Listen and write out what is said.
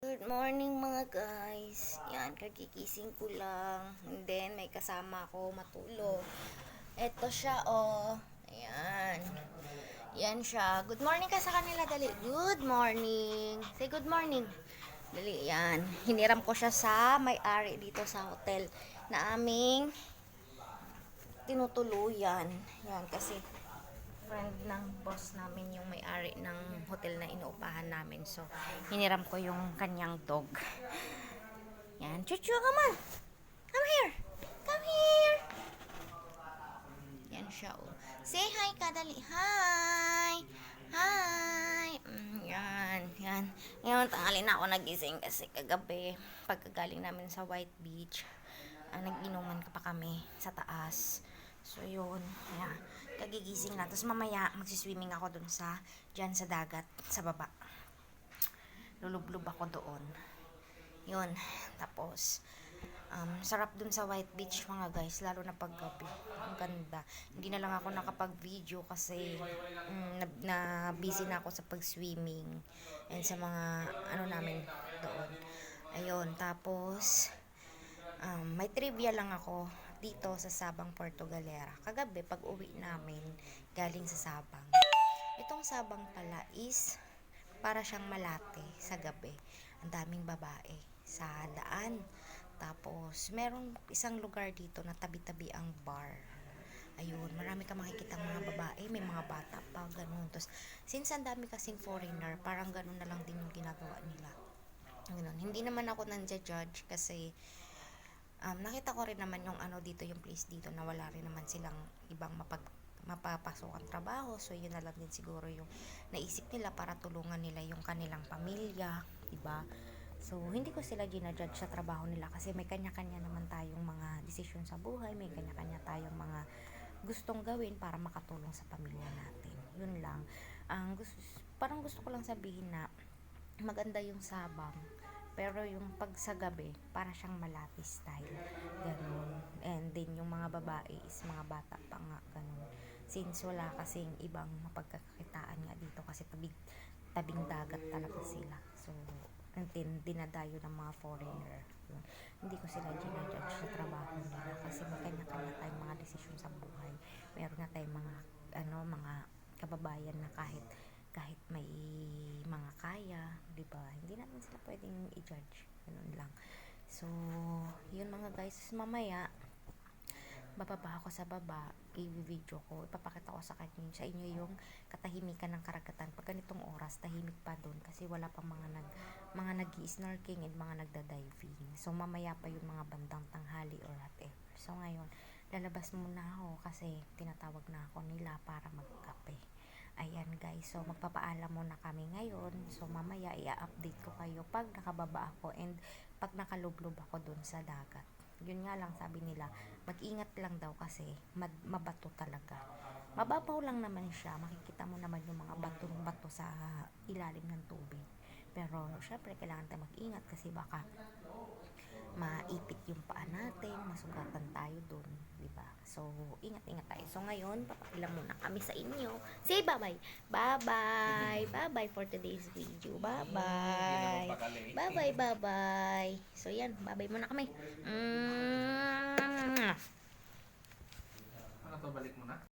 Good morning mga guys. Yan, kagigising ko lang. And then, may kasama ako matulog. Eto siya, oh. Ayan. Yan siya. Good morning ka sa kanila, dali. Good morning. Say good morning. Dali, yan. Hiniram ko siya sa may-ari dito sa hotel na aming tinutuluyan. Yan, kasi friend ng boss namin yung may-ari ng hotel na inuupahan namin. So, hiniram ko yung kanyang dog. Yan. Chuchu, come on! Come here! Come here! Yan siya, oh. Say hi ka, dali. Hi! Hi! Yan. Yan. Ngayon, tanghali na ako nagising kasi kagabi, pagkagaling namin sa White Beach, nag-inuman pa kami sa taas. So, yun. Ayan. Kagigising na. Tapos mamaya, magsiswimming ako dun dyan sa dagat, sa baba. Lulublob ako doon. Yun. Tapos, sarap dun sa White Beach, mga guys. Lalo na paggabi. Ang ganda. Hindi na lang ako nakapag-video kasi na-busy na ako sa pag-swimming and sa mga, namin doon. Ayun. Tapos, may trivia lang ako dito sa Sabang, Puerto Galera. Kagabi, pag uwi namin, galing sa Sabang. Itong Sabang pala is para siyang Malate sa gabi. Ang daming babae sa daan. Tapos, merong isang lugar dito na tabi-tabi ang bar. Ayun, marami ka makikita mga babae, may mga bata pa, ganun. Tapos, since ang dami kasing foreigner, parang ganun na lang din yung ginagawa nila. Ganun. Hindi naman ako nanja-judge kasi nakita ko rin naman yung dito, yung place dito na wala rin naman silang ibang mapapasok ang trabaho. So, yun na lang din siguro yung naisip nila para tulungan nila yung kanilang pamilya, diba? So, hindi ko sila ginajudge sa trabaho nila kasi may kanya-kanya naman tayong mga desisyon sa buhay, may kanya-kanya tayong mga gustong gawin para makatulong sa pamilya natin. Yun lang. Parang gusto ko lang sabihin na maganda yung Sabang. Pero yung pag sa gabi, para siyang Malate style. Ganun. And then, yung mga babae is mga bata pa nga. Ganun. Since wala kasing ibang mapagkakakitaan nga dito kasi tabing dagat talaga sila. So, dinadayo ng mga foreigner. Yun. Hindi ko sila ginajudge sa trabaho nila kasi may kanya-kanya tayong mga desisyon sa buhay. Meron na tayong mga, mga kababayan na kahit may mga kaya, di ba? Hindi natin sila pwedeng i-judge. Ganun lang. So, yun mga guys. Mamaya, bababa ako sa baba, i-video ko, ipapakita ko sa inyo yung katahimikan ng karagatan. Pag ganitong oras, tahimik pa doon kasi wala pa mga nag-snorkeling and mga nagda-diving. So, mamaya pa yung mga bandang tanghali or whatever. So, ngayon, lalabas muna ako kasi tinatawag na ako nila para magkape. Ayan guys, so magpapaalam muna kami ngayon. So mamaya i-update ko kayo pag nakababa ako and pag nakalublob ako dun sa dagat. Yun nga lang sabi nila, mag-ingat lang daw kasi mabato talaga. Mababaw lang naman siya, makikita mo naman yung mga bato sa ilalim ng tubig. Pero syempre kailangan tayo mag-ingat kasi baka maipit yung paa natin, masugatan tayo dun, di ba? So, ingat-ingat tayo. So, ngayon, papakilam muna kami sa inyo. Say bye-bye. Bye-bye. Bye-bye for today's video. Bye-bye. Bye-bye, bye-bye. So, yan. Bye-bye muna kami. Ano to, balik mo na?